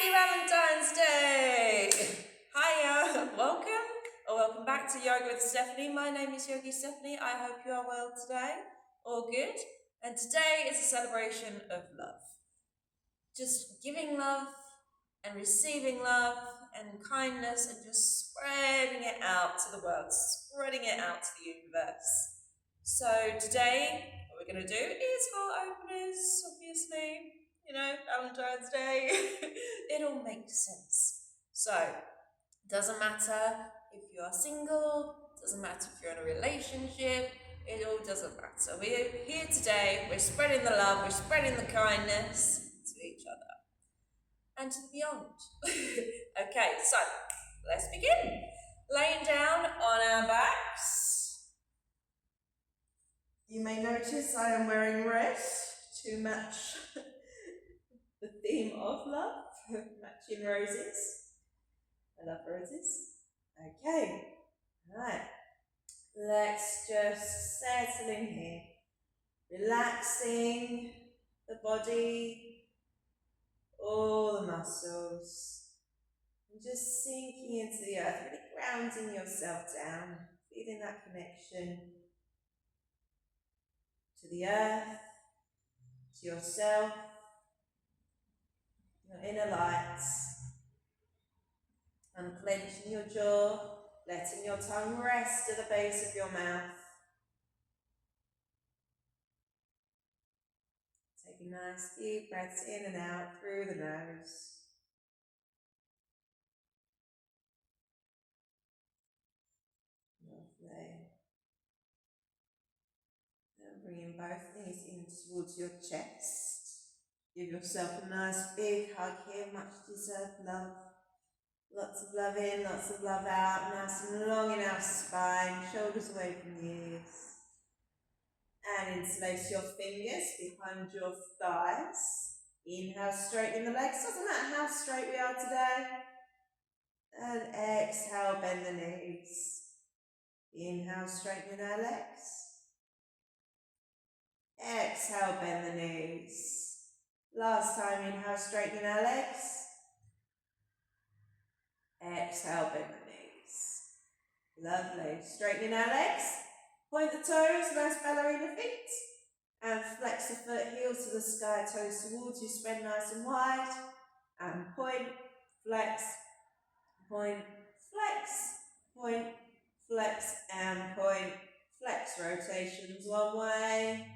Happy Valentine's Day! Hiya, welcome back to Yoga with Stephanie. My name is Yogi Stephanie. I hope you are well today, all good. And today is a celebration of love. Just giving love and receiving love and kindness and just spreading it out to the world, spreading it out to the universe. So today, what we're going to do is heart openers, obviously. Valentine's Day. It all makes sense. So, doesn't matter if you are single, doesn't matter if you're in a relationship, it all doesn't matter. We're here today, we're spreading the love, we're spreading the kindness to each other and to beyond. Okay, so let's begin. Laying down on our backs. You may notice I am wearing red to match the theme of love, matching roses. I love roses. Okay, right. Let's just settle in here, relaxing the body, all the muscles, and just sinking into the earth, really grounding yourself down, feeling that connection to the earth, to yourself, your inner lights. Unclenching your jaw, letting your tongue rest at the base of your mouth. Taking nice deep breaths in and out through the nose. Lovely. And bringing both knees in towards your chest. Give yourself a nice big hug here, much deserved love. Lots of love in, lots of love out, nice and long in our spine, shoulders away from the ears. And interlace your fingers behind your thighs. Inhale, straighten the legs, doesn't matter how straight we are today. And exhale, bend the knees. Inhale, straighten our legs. Exhale, bend the knees. Last time, inhale, straighten our legs. Exhale, bend the knees. Lovely. Straightening our legs. Point the toes, nice ballerina feet. And flex the foot, heels to the sky, toes towards you, spread nice and wide. And point, flex, point, flex, point, flex, and point, flex. Rotations one way.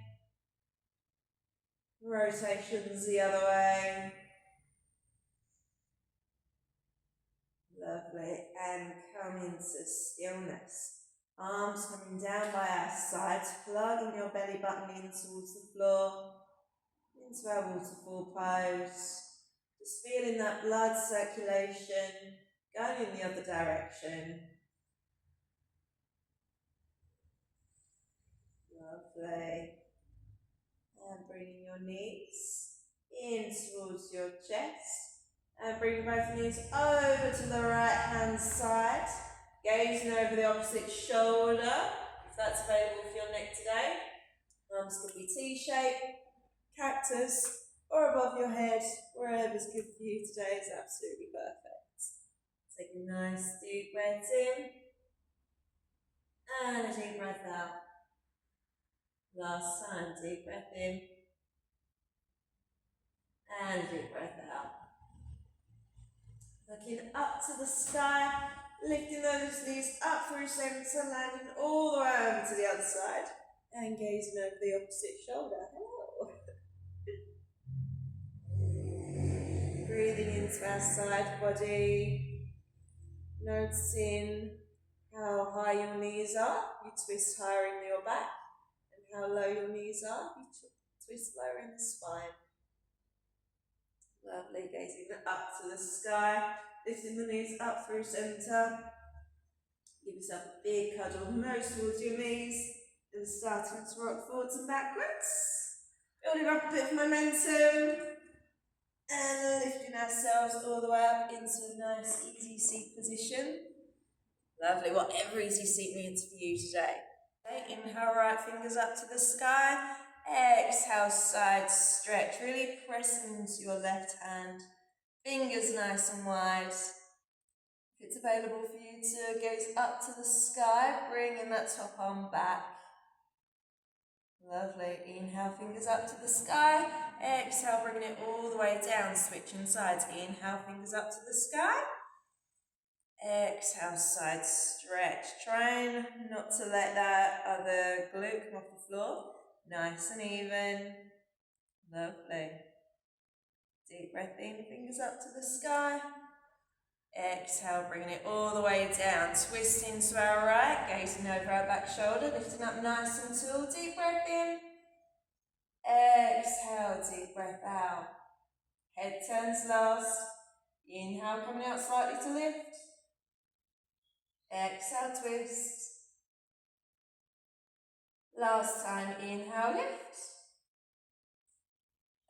Rotations the other way. Lovely, and come into stillness. Arms coming down by our sides, plugging your belly button in towards the floor, into our waterfall pose. Just feeling that blood circulation going in the other direction. Lovely. And bringing your knees in towards your chest. And bring both knees over to the right hand side, gazing over the opposite shoulder, if that's available for your neck today. Arms can be T-shape, cactus, or above your head, wherever's good for you today is absolutely perfect. Take a nice deep breath in, and a deep breath out. Last time, deep breath in, and a deep breath out. Looking up to the sky, lifting those knees up through centre, landing all the way over to the other side, and gazing over the opposite shoulder. Hello. Breathing into our side body, noticing how high your knees are, you twist higher in your back, and how low your knees are, you twist lower in the spine. Lovely, gazing up to the sky, lifting the knees up through centre. Give yourself a big cuddle, nose towards your knees, and starting to rock forwards and backwards. Building up a bit of momentum, and lifting ourselves all the way up into a nice easy seat position. Lovely, whatever easy seat means for you today. Okay, inhale, right fingers up to the sky. Exhale, side stretch, really press into your left hand. Fingers nice and wide. If it's available for you to gaze up to the sky, bringing that top arm back. Lovely. Inhale, fingers up to the sky. Exhale, bringing it all the way down, switching sides. Inhale, fingers up to the sky. Exhale, side stretch. Trying not to let that other glute come off the floor. Nice and even. Lovely. Deep breath in, fingers up to the sky. Exhale, bringing it all the way down. Twisting to our right, gazing over our back shoulder, lifting up nice and tall. Deep breath in. Exhale, deep breath out. Head turns last. Inhale, coming out slightly to lift. Exhale, twist. Last time, inhale, lift.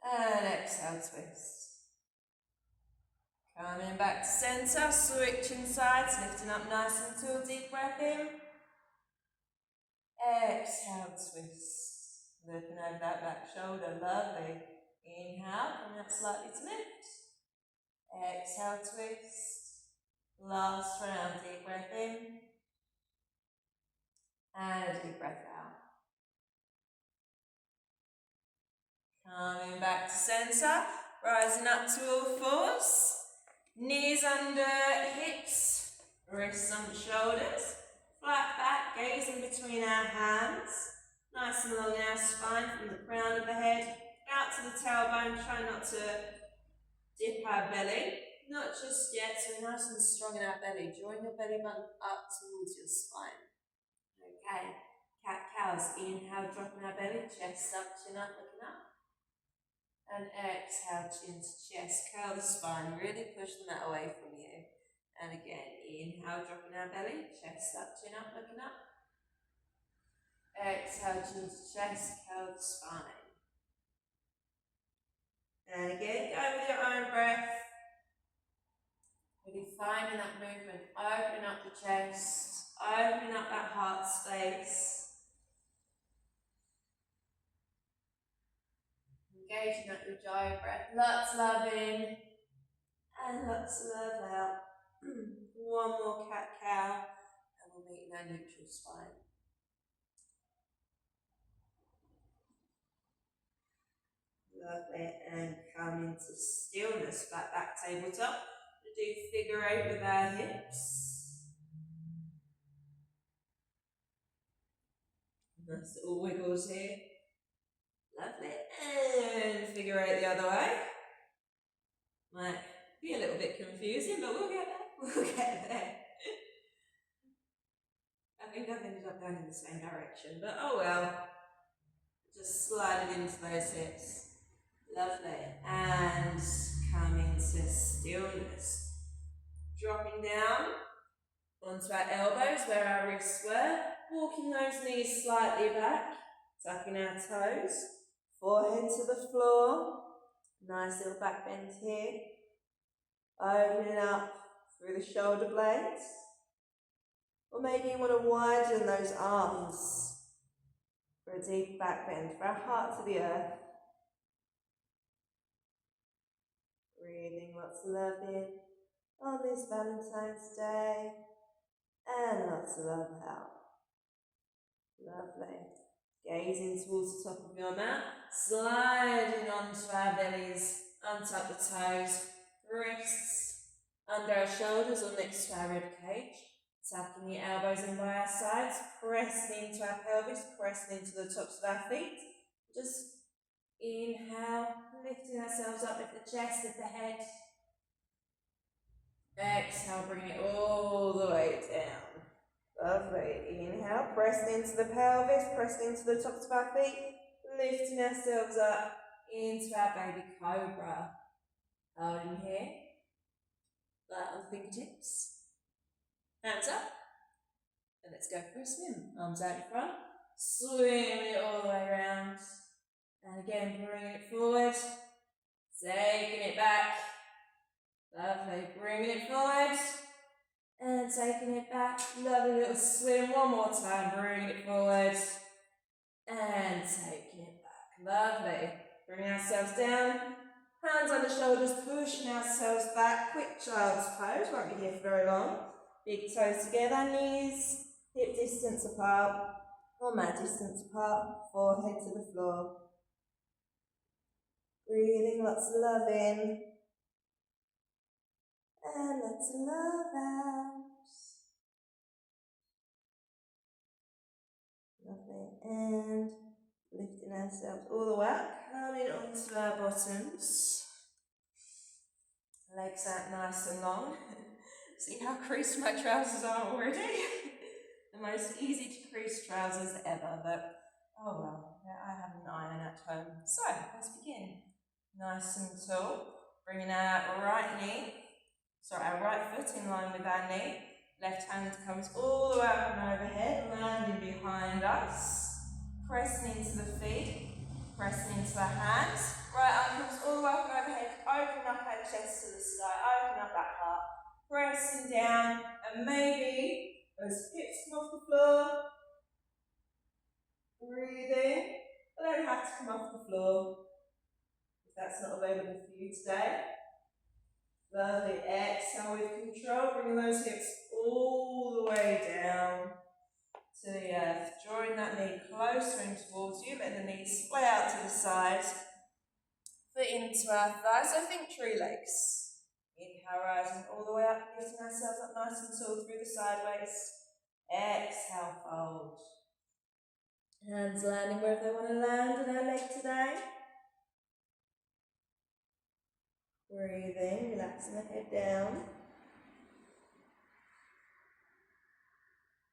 And exhale, twist. Coming back to centre, switching sides, lifting up nice and tall, deep breath in. Exhale, twist. Looking over that back shoulder, lovely. Inhale, coming up slightly to lift. Exhale, twist. Last round, deep breath in. And a deep breath out. Coming back to centre, rising up to all fours. Knees under hips, wrists under shoulders. Flat back, gazing between our hands. Nice and long in our spine from the crown of the head out to the tailbone. Try not to dip our belly. Not just yet, so we're nice and strong in our belly. Drawing your belly button up towards your spine. Okay, cat-cows. Inhale, dropping our belly, chest up, chin up, looking up. And exhale, chin to chest. Curl the spine, really push the mat away from you. And again, inhale, dropping our belly, chest up, chin up, looking up. Exhale, chin to chest, curl the spine. And again, go with your own breath. Really finding that movement, opening up the chest, opening up that heart space. Engaging that Ujjayi breath. Lots of love in and lots of love out. One more cat-cow and we'll meet in our neutral spine. Lovely, and come into stillness, flat back tabletop. We'll do figure 8 with our hips. Nice little wiggles here. Lovely, and figure 8 the other way. Might be a little bit confusing, but we'll get there. We'll get there. I think I've ended up going in the same direction, but oh well. Just slide it into those hips. Lovely, and come into stillness. Dropping down onto our elbows where our wrists were. Walking those knees slightly back. Tucking our toes. Forehead to the floor. Nice little back bend here. Opening up through the shoulder blades. Or maybe you want to widen those arms for a deep back bend, for our heart to the earth. Breathing lots of love in on this Valentine's Day. And lots of love out. Lovely. Gazing towards the top of your mat. Sliding onto our bellies. Untuck the toes. Wrists under our shoulders or next to our rib cage. Tucking the elbows in by our sides. Pressing into our pelvis. Pressing into the tops of our feet. Just inhale, lifting ourselves up, lift the chest, lift the head. Exhale, bring it all the way down. Lovely. Inhale, pressing into the pelvis, pressing into the tops of our feet, lifting ourselves up into our baby cobra. Holding here. Flat on the fingertips. Hands up. And let's go for a swim. Arms out in front. Swim it all the way around. And again, bringing it forward, taking it back. Lovely, bringing it forward, and taking it back. Lovely little swim, one more time, bringing it forward, and taking it back. Lovely, bringing ourselves down, Hands on the shoulders, pushing ourselves back. Quick child's pose, won't be here for very long. Big toes together, knees hip distance apart, or mat distance apart, forehead to the floor. Breathing lots of love in, and lots of love out. Lovely, and lifting ourselves all the way up, coming onto our bottoms. Legs out nice and long. See how creased my trousers are already? The most easy to crease trousers ever, but oh well, I have an iron at home. So, let's begin. Nice and tall, bringing our our right foot in line with our knee. Left hand comes all the way up and overhead, landing behind us. Pressing into the feet, pressing into our hands. Right arm comes all the way up and overhead. Open up our chest to the sky, open up that heart. Pressing down, and maybe those hips come off the floor. Breathing. They don't have to come off the floor if that's not available for you today. Lovely. Exhale with control, bringing those hips all the way down to the earth. Drawing that knee closer in towards you, let the knees splay out to the side. Foot into our thighs, so think tree legs. Inhale, rising all the way up, lifting ourselves up nice and tall through the side waist. Exhale, fold. Hands landing wherever they want to land on our leg today. Breathing, relaxing the head down.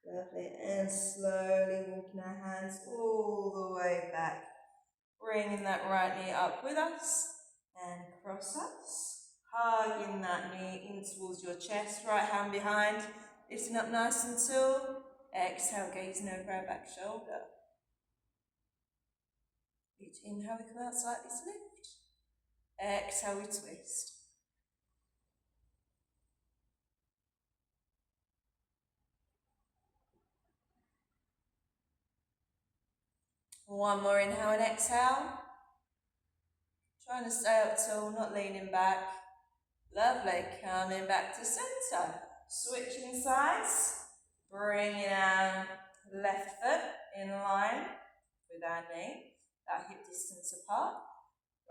Lovely, and slowly walking our hands all the way back. Bringing that right knee up with us and cross us. Hugging that knee in towards your chest, right hand behind, lifting up nice and tall. Exhale, gazing over our back shoulder. Each inhale, we come out slightly to lift. Exhale, we twist. One more inhale and exhale. Trying to stay up tall, not leaning back. Lovely, coming back to centre. Switching sides, bringing our left foot in line with our knee, that hip distance apart.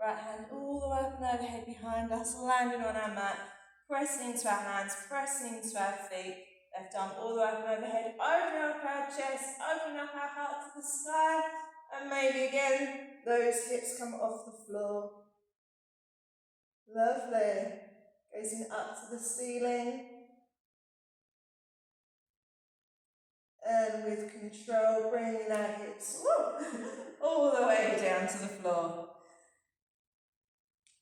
Right hand all the way up and overhead behind us, landing on our mat, pressing into our hands, pressing into our feet. Left arm all the way up and overhead, open up our chest, open up our heart to the sky, and maybe again, those hips come off the floor. Lovely. Gazing up to the ceiling. And with control, bringing our hips all the way down to the floor.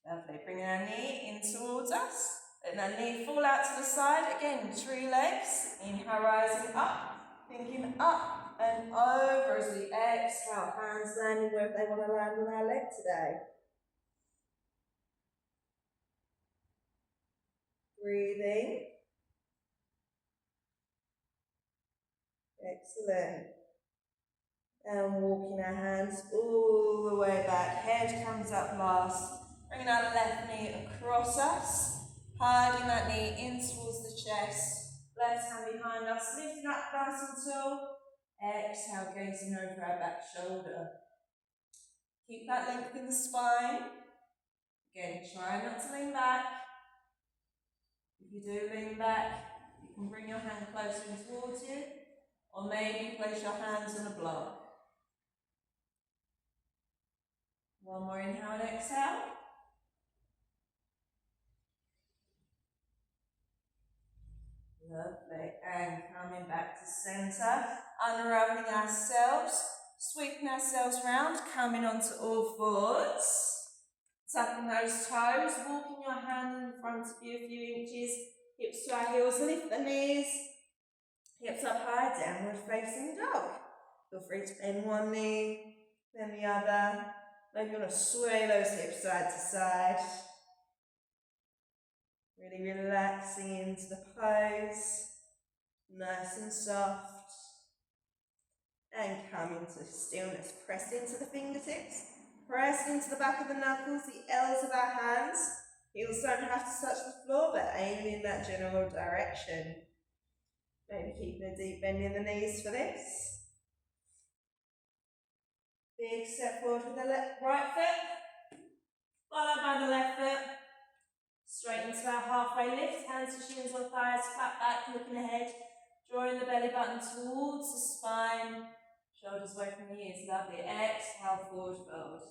Lovely. Bringing our knee in towards us. Letting our knee fall out to the side. Again, tree legs. Inhale, rising up. Thinking up and over as we exhale. Hands landing wherever they want to land on our leg today. Breathing. Excellent. And walking our hands all the way back. Head comes up last. Bringing our left knee across us. Hugging that knee in towards the chest. Left hand behind us. Lifting up nice and tall. Exhale, gazing over our back shoulder. Keep that length in the spine. Again, try not to lean back. If you do lean back, you can bring your hand closer in towards you. Or maybe place your hands on a block. One more inhale and exhale. Lovely. And coming back to centre. Unravelling ourselves. Sweeping ourselves round. Coming onto all fours. Tucking those toes. Walking your hand in front of you a few inches. Hips to our heels. Lift the knees. Hips up high. Downward facing dog. Feel free to bend one knee, then the other. Maybe you want to sway those hips side to side. Really relaxing into the pose. Nice and soft. And come into stillness. Press into the fingertips. Press into the back of the knuckles, the L's of our hands. Heels don't have to touch the floor, but aim in that general direction. Maybe keeping a deep bend in the knees for this. Big step forward with the right foot, followed by the left foot. Straight into our halfway lift, hands to shins or thighs, flat back, looking ahead, drawing the belly button towards the spine, shoulders away from the ears, lovely. Exhale, forward fold.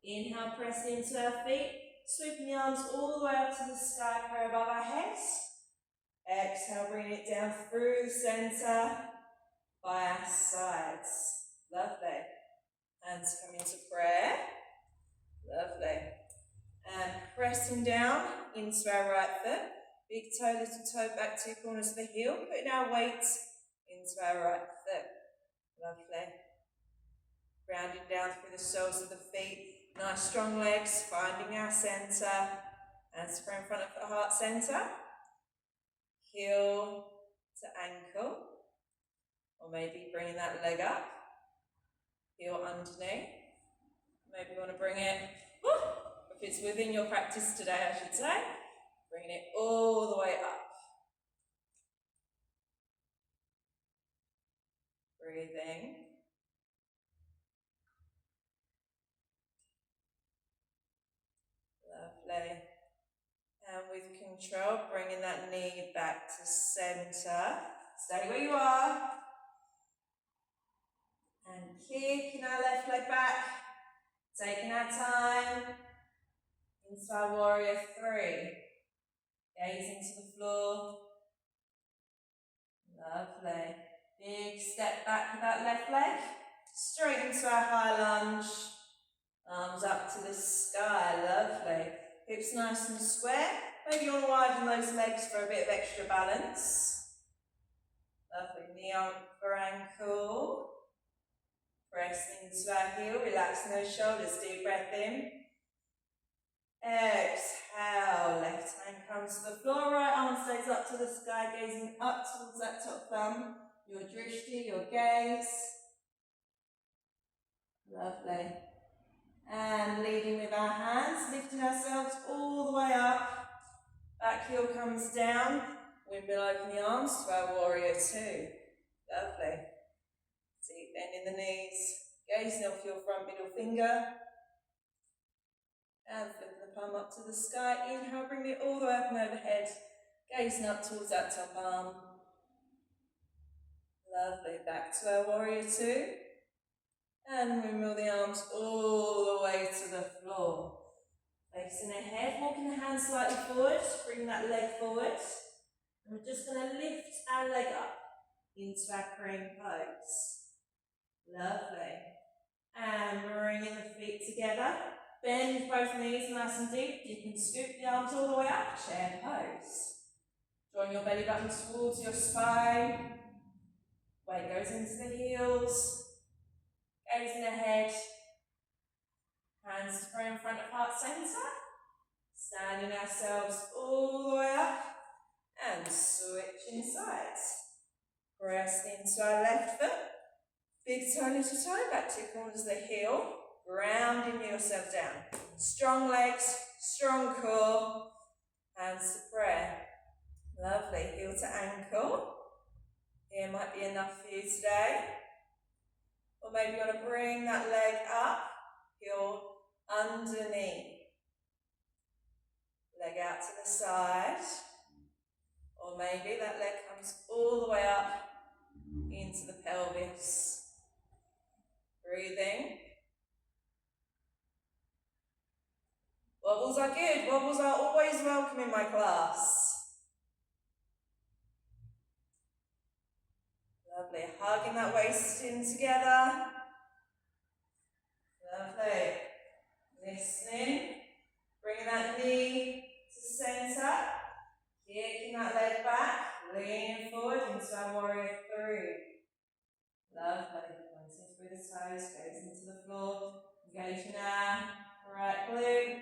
Inhale, press into our feet, sweeping the arms all the way up to the sky, prayer above our heads. Exhale, bring it down through the centre, by our sides. Lovely. Hands come into prayer. Lovely. And pressing down into our right foot. Big toe, little toe, back 2 corners of the heel. Putting our weight into our right foot. Lovely. Grounding down through the soles of the feet. Nice strong legs, finding our centre. Hands spread in front of the heart centre. Heel to ankle. Or maybe bringing that leg up. Heel underneath. Maybe you want to bring it, if it's within your practice today, I should say, bringing it all the way up. Breathing. Lovely. And with control, bringing that knee back to centre. Stay where you are. And kicking our left leg back. Taking our time. Into our warrior 3. Gaze into the floor. Lovely. Big step back with that left leg. Straight into our high lunge. Arms up to the sky. Lovely. Hips nice and square. Maybe you want to widen those legs for a bit of extra balance. Lovely. Knee for ankle. Press into our heel. Relaxing those shoulders. Deep breath in. Exhale. Left hand comes to the floor. Right arm stays up to the sky. Gazing up towards that top thumb. Your drishti, your gaze. Lovely. And leading with our hands, lifting ourselves all the way up. Back heel comes down. Windmill open the arms to our warrior 2. Lovely. Deep bend in the knees. Gazing off your front middle finger. And flipping the palm up to the sky. Inhale, bring it all the way up and overhead. Gazing up towards that top arm. Lovely. Back to our warrior 2. And windmill the arms all the way to the floor. Facing ahead, walking the hands slightly forward, bring that leg forward. And we're just going to lift our leg up into our crane pose. Lovely. And bringing the feet together. Bend both knees nice and deep. You can scoop the arms all the way up, chair pose. Drawing your belly button towards your spine. Weight goes into the heels. Gazing ahead. Hands spread in front of heart centre. Standing ourselves all the way up. And switching sides. Press into our left foot. Big toe, little toe, back 2 corners of the heel. Grounding yourself down. Strong legs, strong core. Hands to prayer. Lovely. Heel to ankle. Here might be enough for you today. Or maybe you want to bring that leg up. Heel underneath. Leg out to the side. Or maybe that leg comes all the way up into the pelvis. Breathing. Wobbles are good. Wobbles are always welcome in my class. Lovely. Hugging that waist in together. Lovely. Listening. Bringing that knee to centre. Kicking that leg back. Leaning forward into our warrior 3. Lovely. Pointing through the toes. Goes into the floor. Engaging our right glute.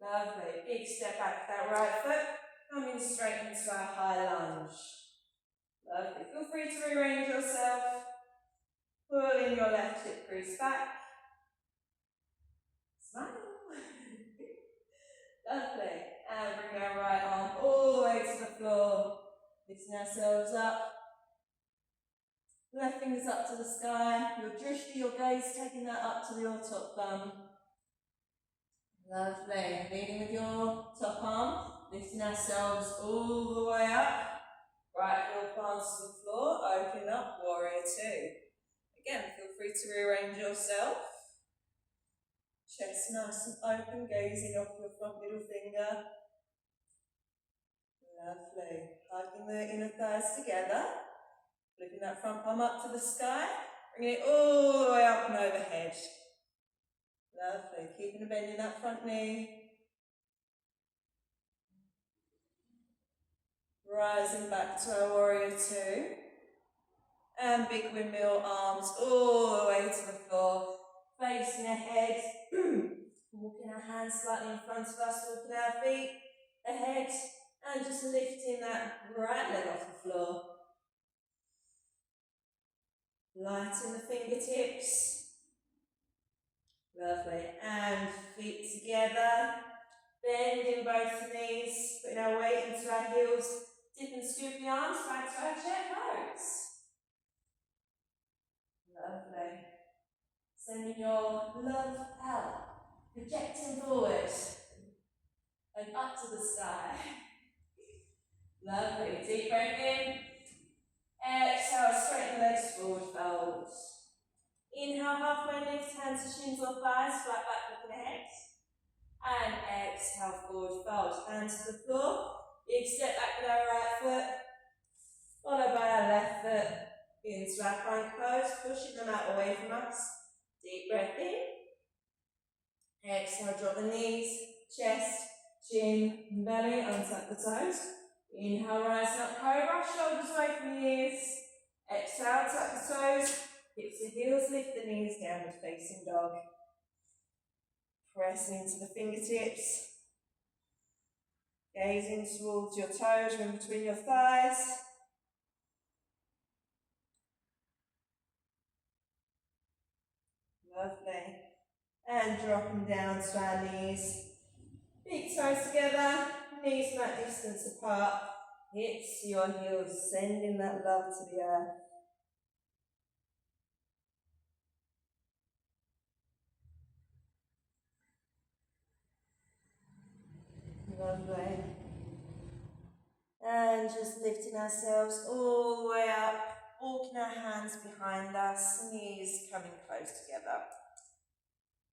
Lovely. Big step back with that right foot. Coming straight into our high lunge. Lovely. Feel free to rearrange yourself. Pulling your left hip crease back. Lovely. And bring our right arm all the way to the floor. Lifting ourselves up. Left fingers up to the sky. Your drishti, your gaze, taking that up to your top thumb. Lovely. Leading with your top arm. Lifting ourselves all the way up. Right heel palms to the floor. Open up, warrior two. Again, feel free to rearrange yourself. Chest nice and open, gazing off your front middle finger. Lovely. Hugging the inner thighs together. Flipping that front palm up to the sky. Bringing it all the way up and overhead. Lovely. Keeping a bend in that front knee. Rising back to our warrior two. And big windmill arms all the way to the floor. Facing ahead. Walking our hands slightly in front of us. Walking our feet ahead. And just lifting that right leg off the floor. Lighten the fingertips. Lovely. And feet together. Bending both knees. Putting our weight into our heels. Dip and scoop the arms back to our chair pose. Lovely. Sending your love out. Projecting forward. And up to the sky. Lovely. Deep breath in. Exhale, straighten the legs forward, fold. Inhale, halfway lift, hands to shins or thighs, flat back, looking ahead. And exhale, forward fold. Hands to the floor. Big step back with our right foot. Followed by our left foot into our plank pose, pushing them out away from us. Deep breath in. Exhale, drop the knees, chest, chin, belly, untuck the toes. Inhale, rise up, cobra, shoulders away from the ears. Exhale, tuck the toes, hips to heels, lift the knees, downward facing dog. Pressing into the fingertips. Gazing towards your toes, in between your thighs. Lovely. And dropping down to our knees. Big toes together, knees mat distance apart. Hips to your heels, sending that love to the earth. Lovely. And just lifting ourselves all the way up, walking our hands behind us, knees coming close together.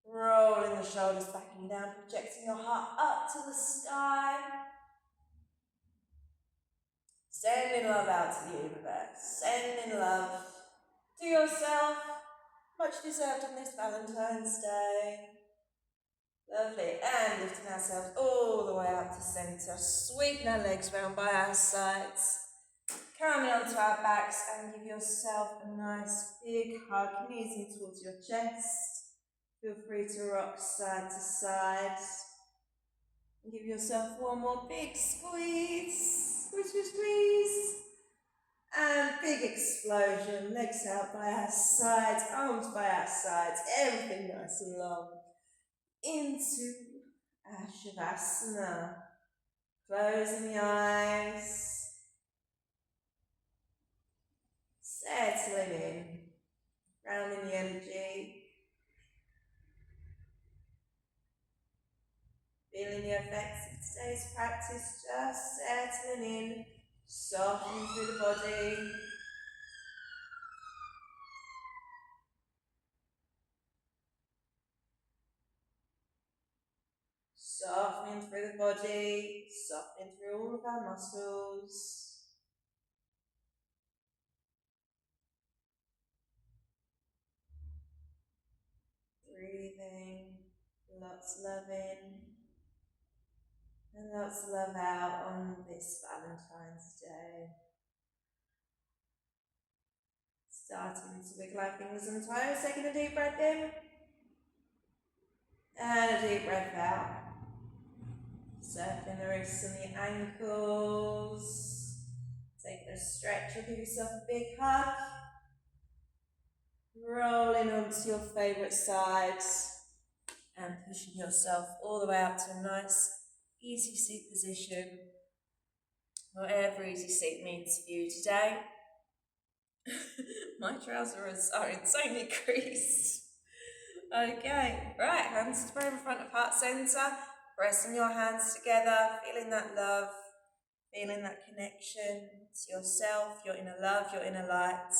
Rolling the shoulders back and down, projecting your heart up to the sky. Sending love out to the universe, sending love to yourself, much deserved on this Valentine's Day. Lovely, and lifting ourselves all the way up to centre, sweeping our legs round by our sides, coming onto our backs, and give yourself a nice big hug, knees in towards your chest. Feel free to rock side to side. And give yourself one more big squeeze, squeeze. And big explosion, legs out by our sides, arms by our sides, everything nice and long. Into our Shavasana. Closing the eyes. Settling in. Grounding the energy. Feeling the effects of today's practice, just settling in, softening through the body. Softening through the body, softening through all of our muscles. Breathing, lots of love in. And lots of love out on this Valentine's Day. Starting to wiggle our fingers and toes, taking a deep breath in. And a deep breath out. Circling the wrists and the ankles. Taking a stretch, or give yourself a big hug. Rolling onto your favourite sides. And pushing yourself all the way out to a nice easy seat position, whatever easy seat means for you today. My trousers are insanely creased. Okay, right, hands to prayer in front of heart center, pressing your hands together, feeling that love, feeling that connection to yourself, your inner love, your inner light.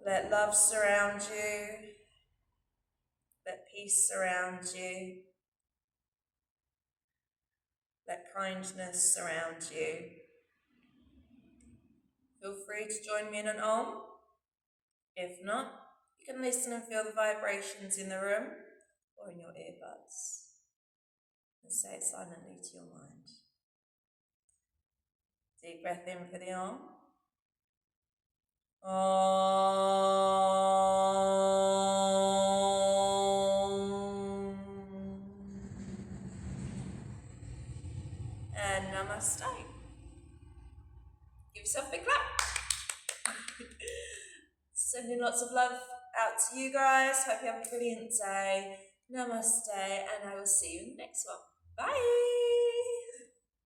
Let love surround you, let peace surround you, let kindness surround you. Feel free to join me in an Om. If not, you can listen and feel the vibrations in the room or in your earbuds and say it silently to your mind. Deep breath in for the Om. And namaste. Give yourself a big clap. Sending lots of love out to you guys. Hope you have a brilliant day. Namaste, and I will see you in the next one. Bye.